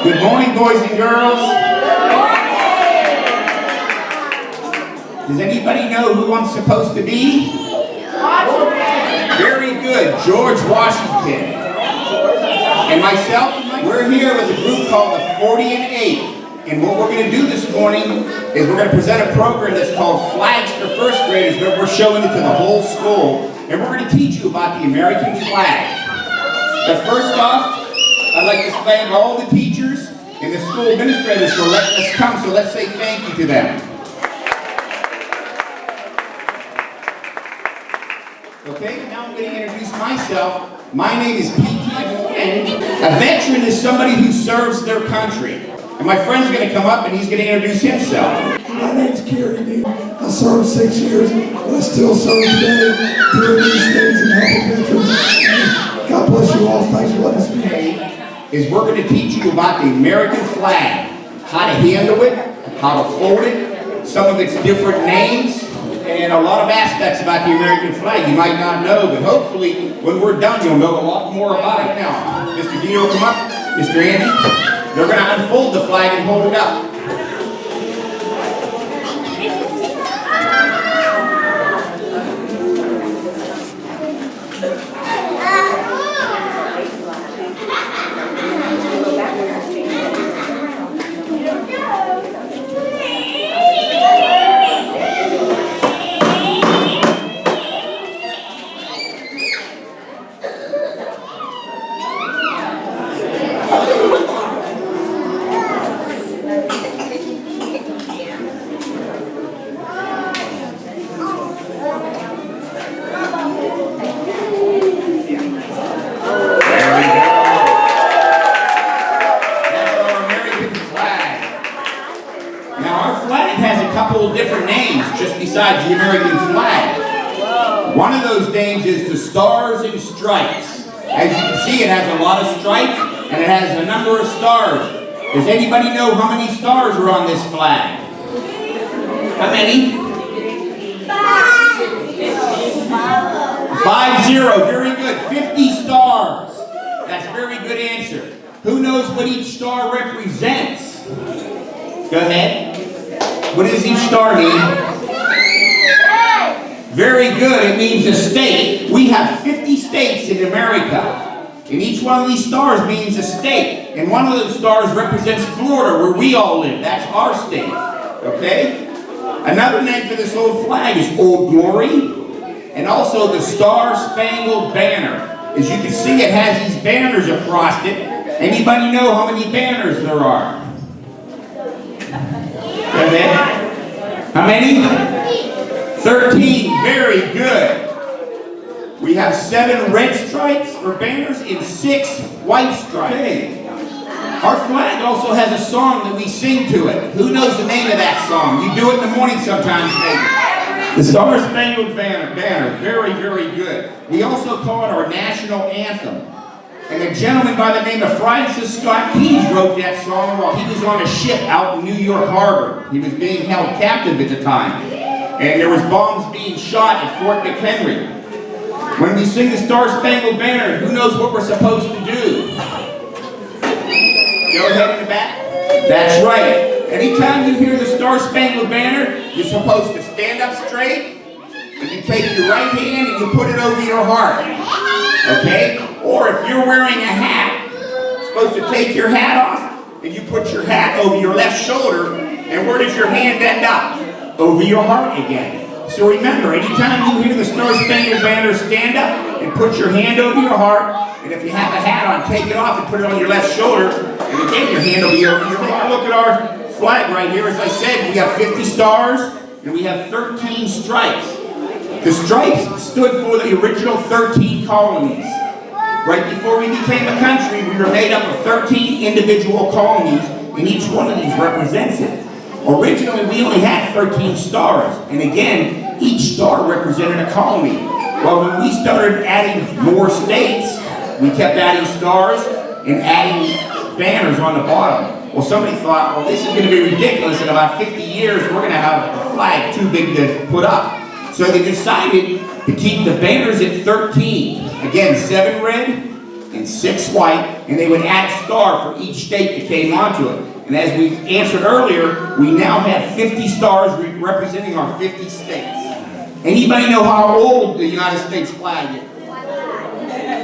Good morning, boys and girls. Does anybody know who I'm supposed to be? Very good, George Washington. And myself, we're here with a group called the 40 and 8. And what we're going to do this morning is we're going to present a program that's called Flags for First Graders, but we're showing it to the whole school. And we're going to teach you about the American flag. But first off, I'd like to thank all the teachers and the school administrators for letting us come, so let's say thank you to them. Okay, now I'm going to introduce myself. My name is P.T. Flynn. A veteran is somebody who serves their country. And my friend's going to come up and he's going to introduce himself. My name's Kerry D. I served 6 years, and I still serve today, doing these things and helping veterans. God bless you all. Thanks for letting us be here. Is we're going to teach you about the American flag, how to handle it, how to fold it, some of its different names, and a lot of aspects about the American flag you might not know, but hopefully when we're done you'll know a lot more about it. Now, Mr. Dino, come up, Mr. Andy, they're going to unfold the flag and hold it up. Different names just besides the American flag. One of those names is the Stars and Stripes. As you can see, it has a lot of stripes and it has a number of stars. Does anybody know how many stars are on this flag? How many? 50. Very good. 50 stars. That's a very good answer. Who knows what each star represents? Go ahead. What does each star mean? Very good, it means a state. We have 50 states in America. And each one of these stars means a state. And one of those stars represents Florida, where we all live. That's our state. Okay? Another name for this old flag is Old Glory. And also the Star-Spangled Banner. As you can see, it has these banners across it. Anybody know how many banners there are? How many? 13. Very good. We have 7 red stripes or banners and 6 white stripes. Okay. Our flag also has a song that we sing to it. Who knows the name of that song? You do it in the morning sometimes, maybe. The Star-Spangled Banner. Very, very good. We also call it our national anthem. And a gentleman by the name of Francis Scott Key wrote that song while he was on a ship out in New York Harbor. He was being held captive at the time. And there was bombs being shot at Fort McHenry. When we sing the Star-Spangled Banner, who knows what we're supposed to do? Go ahead in the back. That's right. Anytime you hear the Star-Spangled Banner, you're supposed to stand up straight, and you take your right hand and you put it over your heart. Okay? Or if you're wearing a hat, you're supposed to take your hat off and you put your hat over your left shoulder, and where does your hand end up? Over your heart again. So remember, anytime you hear the Star-Spangled Banner, stand up and put your hand over your heart, and if you have a hat on, take it off and put it on your left shoulder, and again your hand will be over your heart. Look at our flag right here. As I said, we have 50 stars and we have 13 stripes. The stripes stood for the original 13 colonies. Right before we became a country, we were made up of 13 individual colonies, and each one of these represents it. Originally, we only had 13 stars, and again, each star represented a colony. Well, when we started adding more states, we kept adding stars and adding banners on the bottom. Well, somebody thought, well, this is going to be ridiculous. In about 50 years, we're going to have a flag too big to put up. So they decided to keep the banners at 13. Again, 7 red, and 6 white, and they would add a star for each state that came onto it. And as we answered earlier, we now have 50 stars representing our 50 states. Anybody know how old the United States flag is?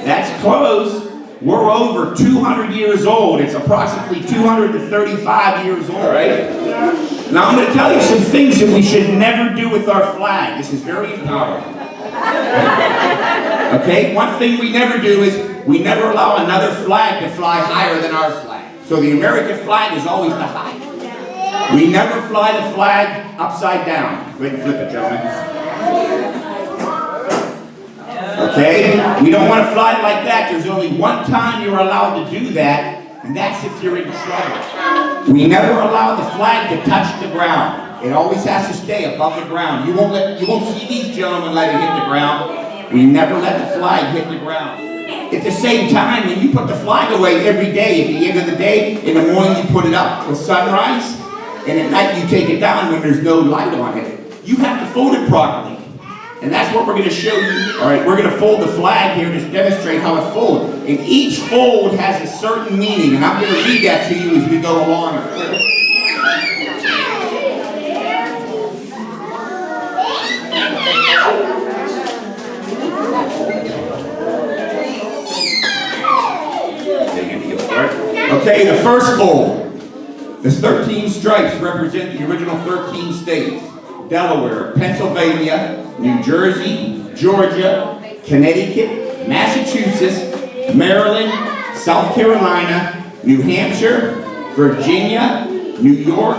That's close. We're over 200 years old. It's approximately 235 years old. All right? Now I'm going to tell you some things that we should never do with our flag. This is very important. Okay? One thing we never do is we never allow another flag to fly higher than our flag. So the American flag is always the height. We never fly the flag upside down. Go ahead and flip it, gentlemen. Okay? We don't want to fly it like that. There's only one time you're allowed to do that, and that's if you're in trouble. We never allow the flag to touch the ground. It always has to stay above the ground. You won't see these gentlemen let it hit the ground. We never let the flag hit the ground. At the same time, when you put the flag away every day, at the end of the day, in the morning you put it up with sunrise, and at night you take it down when there's no light on it. You have to fold it properly. And that's what we're going to show you. All right, we're going to fold the flag here to demonstrate how it folds. And each fold has a certain meaning, and I'm going to read that to you as we go along. Okay, the first fold. The 13 stripes represent the original 13 states. Delaware, Pennsylvania, New Jersey, Georgia, Connecticut, Massachusetts, Maryland, South Carolina, New Hampshire, Virginia, New York,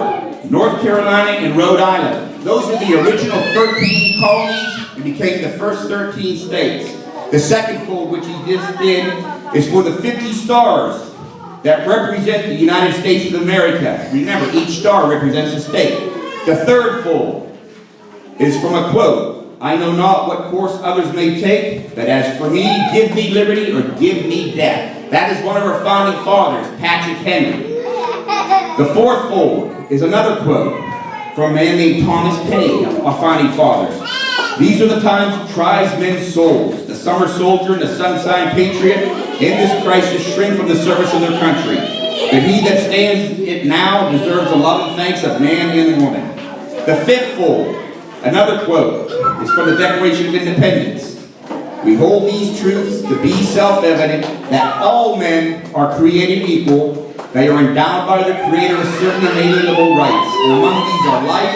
North Carolina, and Rhode Island. Those are the original 13 colonies and became the first 13 states. The second fold, which he just did, is for the 50 stars that represent the United States of America. Remember, each star represents a state. The third fold is from a quote, "I know not what course others may take, but as for me, give me liberty or give me death." That is one of our founding fathers, Patrick Henry. The fourth fold is another quote from a man named Thomas Paine, our founding fathers. "These are the times that tries men's souls. The summer soldier and the sunshine patriot in this crisis shrink from the service of their country. But he that stands it now deserves the love and thanks of man and woman." The fifth fold, another quote, is from the Declaration of Independence. "We hold these truths to be self-evident, that all men are created equal. They are endowed by their Creator with certain inalienable rights, and among these are life,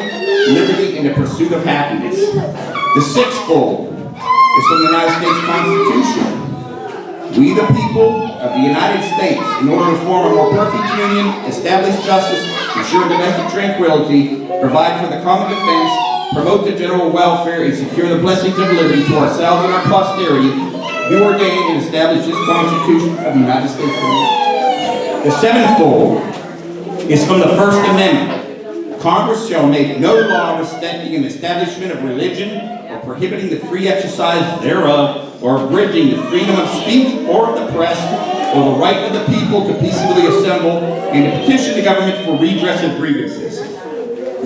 liberty, and the pursuit of happiness." The sixth fold is from the United States Constitution. "We, the people of the United States, in order to form a more perfect union, establish justice, ensure domestic tranquility, provide for the common defense, promote the general welfare, and secure the blessings of liberty to ourselves and our posterity, do ordain and establish this Constitution of the United States of America." The seventh fold is from the First Amendment. "Congress shall make no law respecting an establishment of religion, or prohibiting the free exercise thereof, or abridging the freedom of speech or of the press, or the right of the people to peaceably assemble, and to petition the government for redress of grievances."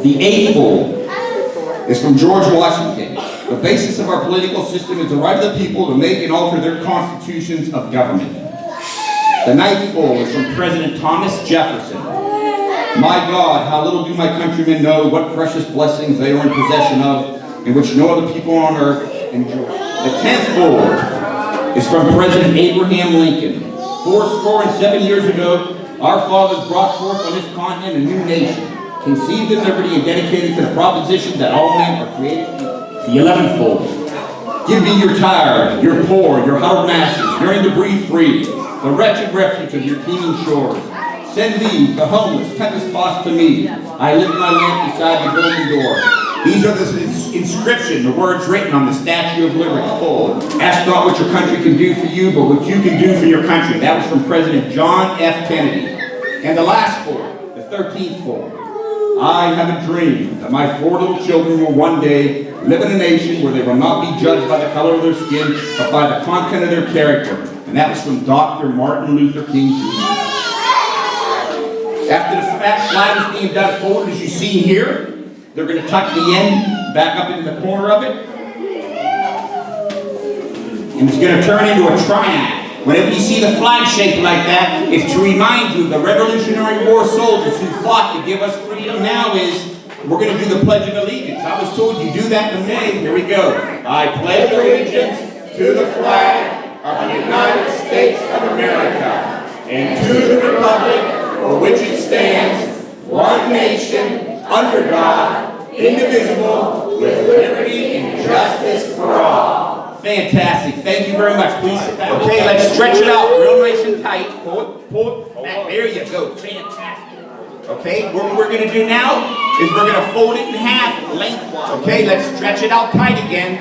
The eighth fold is from George Washington. "The basis of our political system is the right of the people to make and alter their constitutions of government." The ninth fold is from President Thomas Jefferson. "My God, how little do my countrymen know what precious blessings they are in possession of, and which no other people on earth enjoy." The 10th fold is from President Abraham Lincoln. 407 years ago, our fathers brought forth on this continent a new nation, conceived in liberty and dedicated to the proposition that all men are created equal. The 11th fold. "Give me your tired, your poor, your huddled masses, yearning to breathe free, the wretched refuge of your teeming shores. Send these, the homeless, tempest-tossed to me. I lift my lamp beside the golden door." These are the inscription, the words written on the Statue of Liberty. "Ask not what your country can do for you, but what you can do for your country." That was from President John F. Kennedy. And the last fold, the 13th fold. "I have a dream that my 4 little children will one day live in a nation where they will not be judged by the color of their skin, but by the content of their character." And that was from Dr. Martin Luther King Jr. After the flag is being done forward, as you see here, they're going to tuck the end back up into the corner of it. And it's going to turn into a triangle. Whenever you see the flag shaped like that, it's to remind you of the Revolutionary War soldiers who fought to give us freedom. Now we're going to do the Pledge of Allegiance. I was told you do that in May. Here we go. I pledge allegiance to the flag of the United States of America and to the republic for which it stands, one nation, under God, indivisible, with liberty and justice for all. Fantastic. Thank you very much. Please sit down. Okay, let's stretch it out real nice and tight. Pull it back. There you go. Fantastic. Okay, what we're going to do now is we're going to fold it in half lengthwise. Okay, let's stretch it out tight again.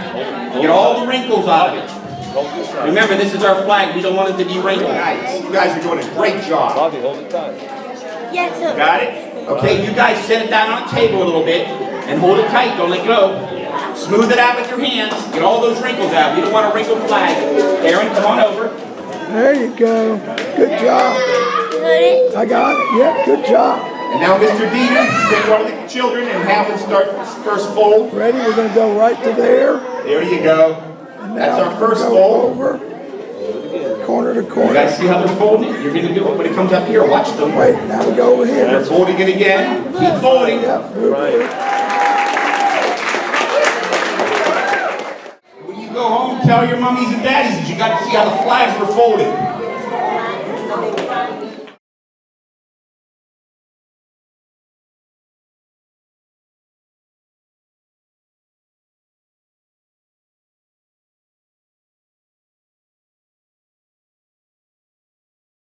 Get all the wrinkles out of it. Remember, this is our flag. We don't want it to be wrinkled. Guys, you guys are doing a great job. Bobby, hold it tight. Yes, sir. Got it? Okay, you guys set it down on the table a little bit and hold it tight. Don't let go. Smooth it out with your hands. Get all those wrinkles out. We don't want a wrinkled flag. Aaron, come on over. There you go. Good job. I got it. Yep, good job. And now Mr. Dieter, take one of the children and have them start this first fold. Ready? We're going to go right to there. There you go. And That's now our first go fold. over. Corner to You corner. guys see how they're folding it? You're going to do it when it comes up here. Watch them. Wait, now we go over here. They're folding it again. Keep folding. Yep, move it. When you go home, tell your mummies and daddies that you got to see how the flags were folded.